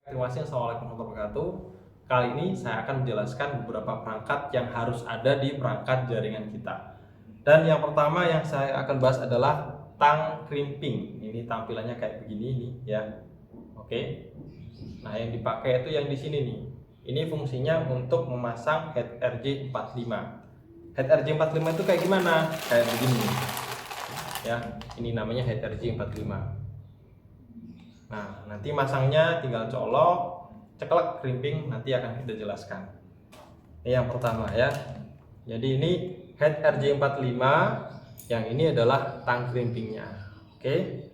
Terima kasih. Assalamualaikum warahmatullahi wabarakatuh. Kali ini saya akan menjelaskan beberapa perangkat yang harus ada di perangkat jaringan kita. Dan yang pertama yang saya akan bahas adalah tang crimping. Ini tampilannya kayak begini nih ya. Oke. Nah, yang dipakai itu yang di sini nih. Ini fungsinya untuk memasang head RJ45. Head RJ45 itu kayak gimana? Kayak begini. Ya, ini namanya head RJ45. Nah, nanti masangnya tinggal colok, ceklek, crimping, nanti akan kita jelaskan. Ini yang pertama ya. Jadi ini head RJ45, yang ini adalah tang crimpingnya. Oke.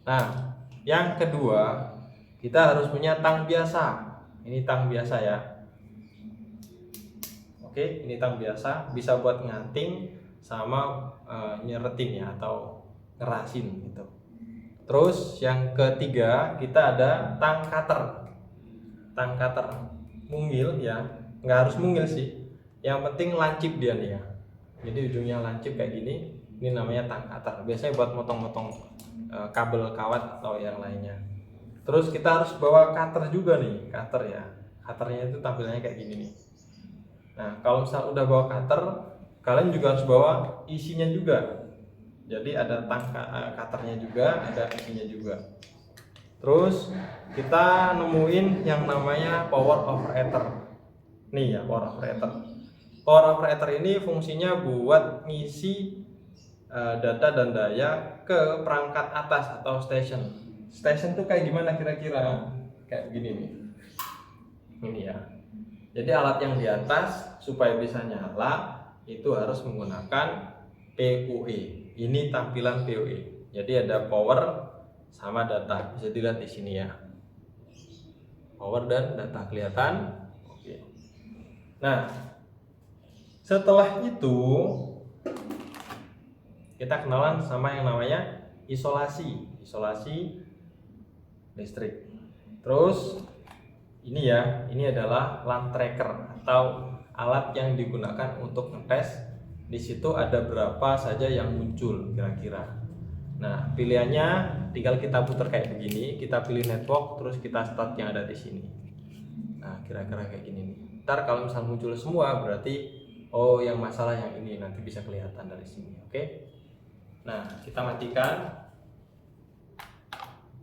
Nah, yang kedua, kita harus punya tang biasa. Ini tang biasa ya. Oke, ini tang biasa, bisa buat nganting sama nyeretin ya, atau ngerasin gitu. Terus yang ketiga kita ada tang cutter. Tang cutter mungil ya, nggak harus mungil sih. Yang penting lancip dia nih ya. Jadi ujungnya lancip kayak gini. Ini namanya tang cutter. Biasanya buat motong-motong kabel kawat atau yang lainnya. Terus kita harus bawa cutter juga nih, cutter ya. Cutternya itu tampilannya kayak gini nih. Nah, kalau misal udah bawa cutter, kalian juga harus bawa isinya juga. Jadi ada tang cutternya juga, ada isinya juga. Terus kita nemuin yang namanya power operator. Nih ya, power operator. Power operator ini fungsinya buat ngisi data dan daya ke perangkat atas atau station. Station tuh kayak gimana kira-kira? Kayak begini nih. Ini ya. Jadi alat yang di atas supaya bisa nyala itu harus menggunakan PoE. Ini tampilan PoE. Jadi ada power sama data. Bisa dilihat di sini ya. Power dan data kelihatan. Oke. Nah, setelah itu kita kenalan sama yang namanya isolasi listrik. Terus ini ya, ini adalah lamp tracker atau alat yang digunakan untuk ngetes. Di situ ada berapa saja yang muncul kira-kira. Nah, pilihannya tinggal kita putar kayak begini, kita pilih network, terus kita start yang ada di sini. Nah, kira-kira kayak gini nih. Ntar kalau misal muncul semua, berarti oh yang masalah yang ini, nanti bisa kelihatan dari sini. Oke. Nah, kita matikan.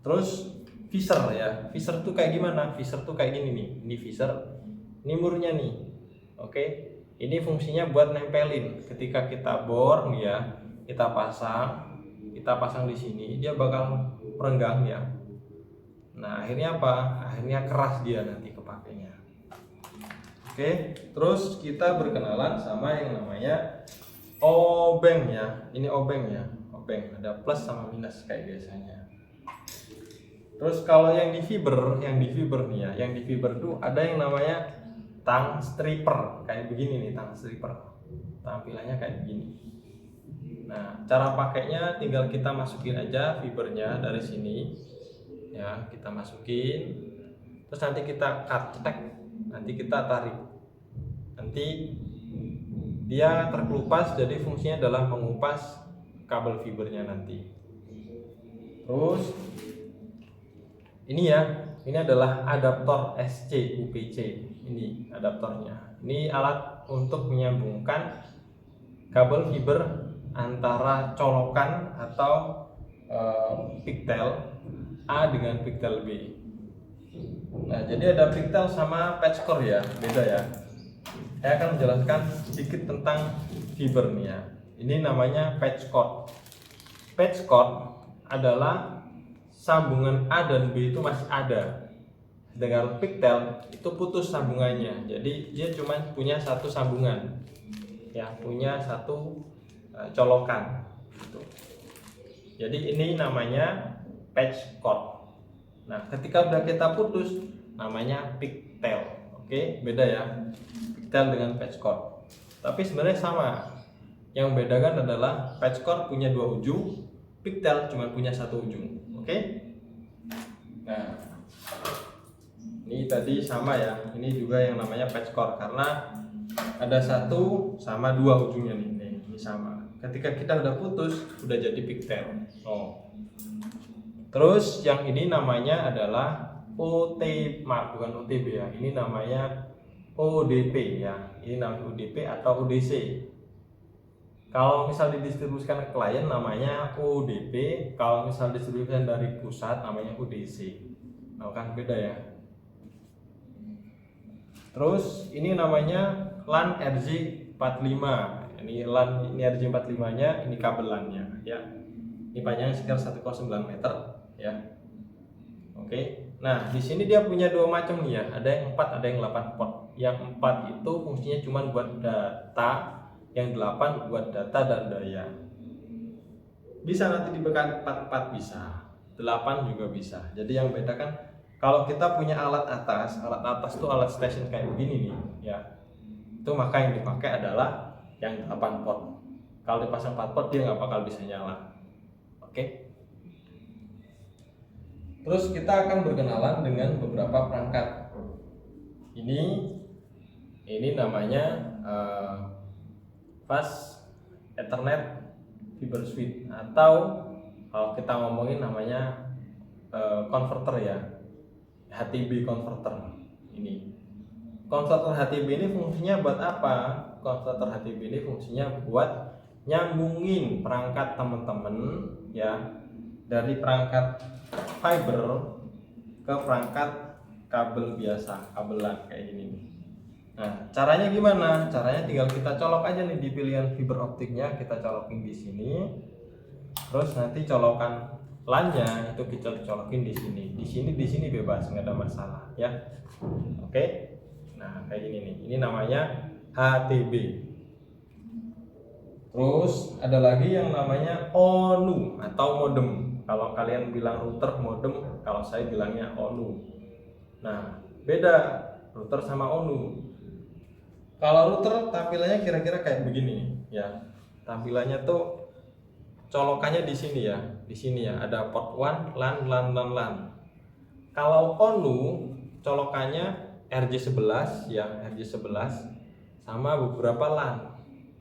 Terus visor ya. Visor tuh kayak gimana? Visor tuh kayak gini nih. Ini visor, ini murnya nih. Oke. Ini fungsinya buat nempelin. Ketika kita bor nih ya, kita pasang di sini, dia bakal merenggang ya. Nah, akhirnya apa? Akhirnya keras dia nanti kepakainya. Oke, terus kita berkenalan sama yang namanya obeng ya. Ini obeng ya. Obeng ada plus sama minus kayak biasanya. Terus kalau yang di fiber nih ya, yang di fiber tuh ada yang namanya tang stripper, kayak begini nih tang stripper. Tampilannya kayak begini. Nah, cara pakainya tinggal kita masukin aja fibernya dari sini. Ya, kita masukin. Terus nanti kita cetek, nanti kita tarik. Nanti dia terkelupas, jadi fungsinya adalah mengupas kabel fibernya nanti. Terus ini ya, ini adalah adaptor SC UPC. Ini adaptornya. Ini alat untuk menyambungkan kabel fiber antara colokan atau pigtail A dengan pigtail B. Nah, jadi ada pigtail sama patch cord ya, beda ya. Saya akan menjelaskan sedikit tentang fiber nih ya. Ini namanya patch cord. Patch cord adalah sambungan A dan B itu masih ada. Dengan pigtail itu putus sambungannya. Jadi dia cuma punya satu sambungan. Ya, punya satu colokan gitu. Jadi ini namanya patch cord. Nah, ketika udah kita putus namanya pigtail. Oke, beda ya. Pigtail dengan patch cord. Tapi sebenarnya sama. Yang membedakan adalah patch cord punya dua ujung, pigtail cuma punya satu ujung. Oke? Nah, ini tadi sama ya. Ini juga yang namanya patch cord karena ada satu sama dua ujungnya nih. Ini sama. Ketika kita udah putus, udah jadi pigtail. Oh. Terus yang ini namanya adalah maaf bukan OTB ya, ini namanya ODP ya, ini namanya ODP atau ODC. Kalau misal didistribusikan ke klien namanya ODP, kalau misal didistribusikan dari pusat namanya ODC. Nah, kan beda ya. Terus ini namanya LAN RJ45. Ini LAN, ini RJ45-nya, ini kabel LAN-nya ya. Ini panjangnya sekitar 1,9 meter ya. Oke. Nah, di sini dia punya dua macam nih ya. Ada yang 4, ada yang 8 port. Yang 4 itu fungsinya cuma buat data, yang 8 buat data dan daya. Bisa nanti diberikan 4 bisa, 8 juga bisa. Jadi yang beda kan kalau kita punya alat atas itu alat station kayak begini nih ya. Itu maka yang dipakai adalah yang 8 port. Kalau dipasang 4 port dia nggak bakal bisa nyala. Oke. Terus kita akan berkenalan dengan beberapa perangkat. Ini namanya Fast Ethernet Fiber Switch, atau kalau kita ngomongin namanya converter ya, HTB converter. Ini converter HTB ini fungsinya buat apa? Converter HTB ini fungsinya buat nyambungin perangkat teman-teman ya, dari perangkat fiber ke perangkat kabel biasa, kabelan kayak gini nih. Nah, caranya gimana? Caranya tinggal kita colok aja nih di pilihan fiber optiknya, kita colokin di sini. Terus nanti colokan LAN-nya itu kita colokin di sini. Di sini bebas, nggak ada masalah ya. Oke. Nah, kayak gini nih. Ini namanya HTB. Terus ada lagi yang namanya ONU atau modem. Kalau kalian bilang router, modem, kalau saya bilangnya ONU. Nah, beda router sama ONU. Kalau router tampilannya kira-kira kayak begini ya. Tampilannya tuh colokannya di sini ya. Di sini ya ada port 1, LAN, LAN, LAN, LAN. Kalau ONU colokannya RJ11 ya, RJ11 sama beberapa LAN.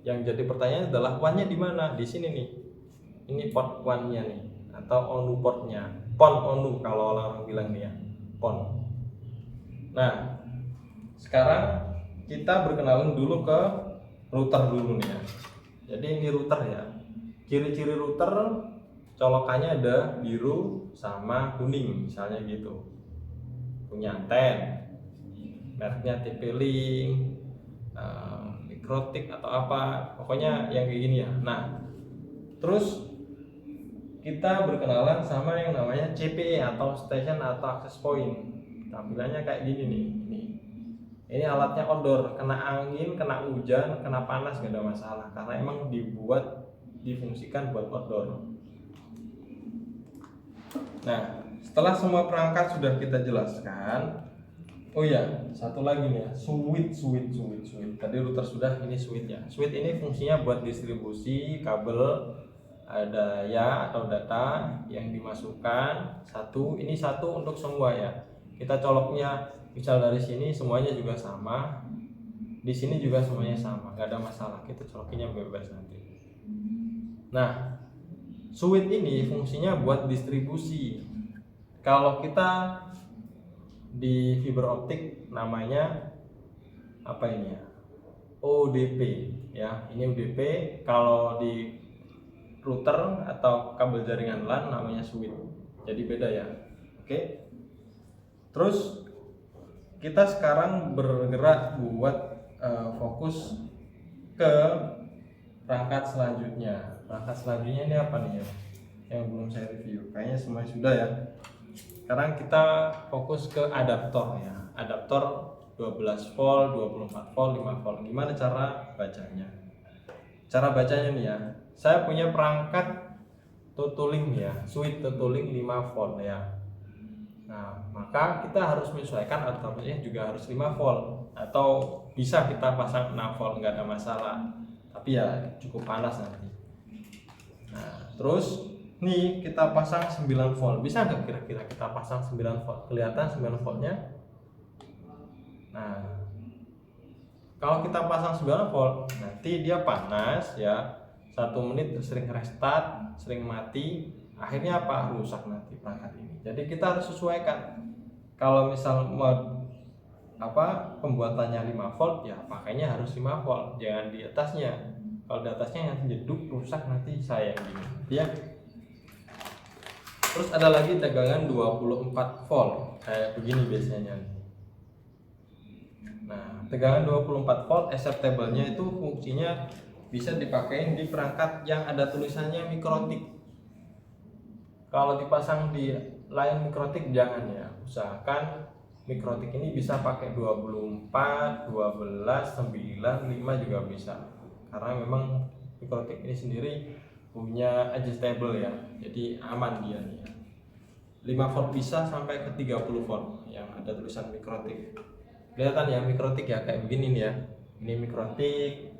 Yang jadi pertanyaan adalah WAN-nya di mana? Di sini nih. Ini port 1-nya nih atau ONU portnya. PON ONU kalau orang bilang nih ya. PON. Nah, sekarang kita berkenalan dulu ke router dulu nih ya. Jadi ini router ya. Ciri-ciri router colokannya ada biru sama kuning misalnya gitu. Punya anten, mereknya TP-Link, Mikrotik atau apa, pokoknya yang kayak gini ya. Nah, terus kita berkenalan sama yang namanya CPE atau Station atau Access Point. Tampilannya kayak gini nih. Ini alatnya outdoor, kena angin, kena hujan, kena panas gak ada masalah karena emang difungsikan buat outdoor. Nah, setelah semua perangkat sudah kita jelaskan, oh ya, satu lagi nih ya, switch. Tadi router sudah, ini switch ya. Switch ini fungsinya buat distribusi kabel daya atau data yang dimasukkan ini satu untuk semua ya. Kita coloknya misal dari sini semuanya juga sama, di sini juga semuanya sama, nggak ada masalah. Kita colokinnya bebas nanti. Nah, switch ini fungsinya buat distribusi. Kalau kita di fiber optik namanya apa ini ya? ODP ya. Ini ODP. Kalau di router atau kabel jaringan LAN namanya switch. Jadi beda ya. Oke. Terus kita sekarang bergerak buat fokus ke perangkat selanjutnya. Perangkat selanjutnya ini apa nih ya? Yang belum saya review. Kayaknya semua sudah ya. Sekarang kita fokus ke adaptor ya. Adaptor 12 volt, 24 volt, 5 volt. Gimana cara bacanya? Cara bacanya nih ya. Saya punya perangkat Tutuling ya, switch Tutuling 5 volt ya. Nah, maka kita harus menyesuaikan adaptornya juga harus 5 volt atau bisa kita pasang 6 volt, nggak ada masalah. Tapi ya cukup panas nanti. Nah, terus nih kita pasang 9 volt. Bisa nggak kira-kira kita pasang 9 volt? Kelihatan 9 voltnya? Nah, kalau kita pasang 9 volt, nanti dia panas ya. 1 menit sering restart, sering mati. Akhirnya apa? Rusak nanti perangkat ini. Jadi kita harus sesuaikan. kalau misal mau pembuatannya 5 volt ya pakainya harus 5 volt, jangan di atasnya. Kalau di atasnya nanti jeduk rusak, nanti sayang gini ya. Terus ada lagi tegangan 24 volt kayak begini biasanya. Nah, tegangan 24 volt acceptable-nya itu fungsinya bisa dipakai di perangkat yang ada tulisannya mikrotik. Kalau dipasang di line mikrotik jangan ya, usahakan mikrotik ini bisa pakai 24, 12, 9, 5 juga bisa. Karena memang mikrotik ini sendiri punya adjustable ya, jadi aman dia nih ya. 5 volt bisa sampai ke 30 volt yang ada tulisan mikrotik. Kelihatan ya mikrotik ya, kayak begini nih ya. Ini mikrotik.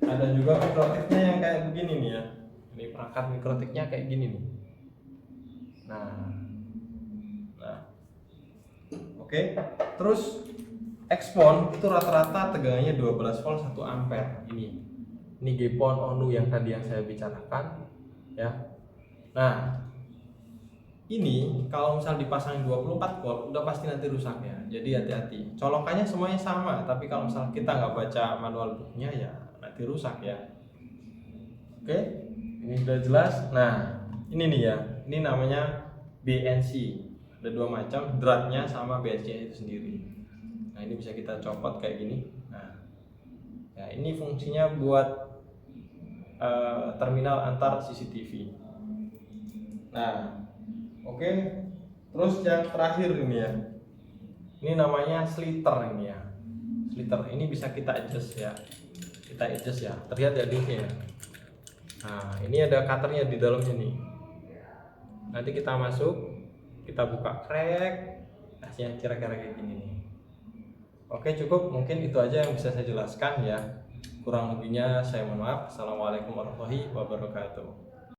Ada juga mikrotiknya yang kayak begini nih ya. Ini perangkat mikrotiknya kayak gini nih. Nah. Oke. Terus Xpon itu rata-rata tegangannya 12 volt 1 ampere. Ini Gpon Onu yang tadi yang saya bicarakan ya. Nah, ini kalau misal dipasang 24 volt udah pasti nanti rusak ya. Jadi hati-hati. Colokannya semuanya sama, tapi kalau misal kita nggak baca manual booknya ya nanti rusak ya. Oke, ini sudah jelas. Nah, ini nih ya. Ini namanya BNC. Ada 2 macam, dratnya sama BNC itu sendiri. Nah, ini bisa kita copot kayak gini. Nah, ya ini fungsinya buat terminal antar CCTV. Nah, oke. Terus yang terakhir ini ya. Ini namanya sliter ini ya. Sliter ini bisa kita adjust ya. Kita adjust ya. Terlihat ya disknya ya. Nah, ini ada cutternya di dalamnya nih. Nanti kita masuk, kita buka crack, hasilnya kira-kira kayak gini nih. Oke, cukup. Mungkin itu aja yang bisa saya jelaskan ya. Kurang lebihnya saya mohon maaf. Assalamualaikum warahmatullahi wabarakatuh.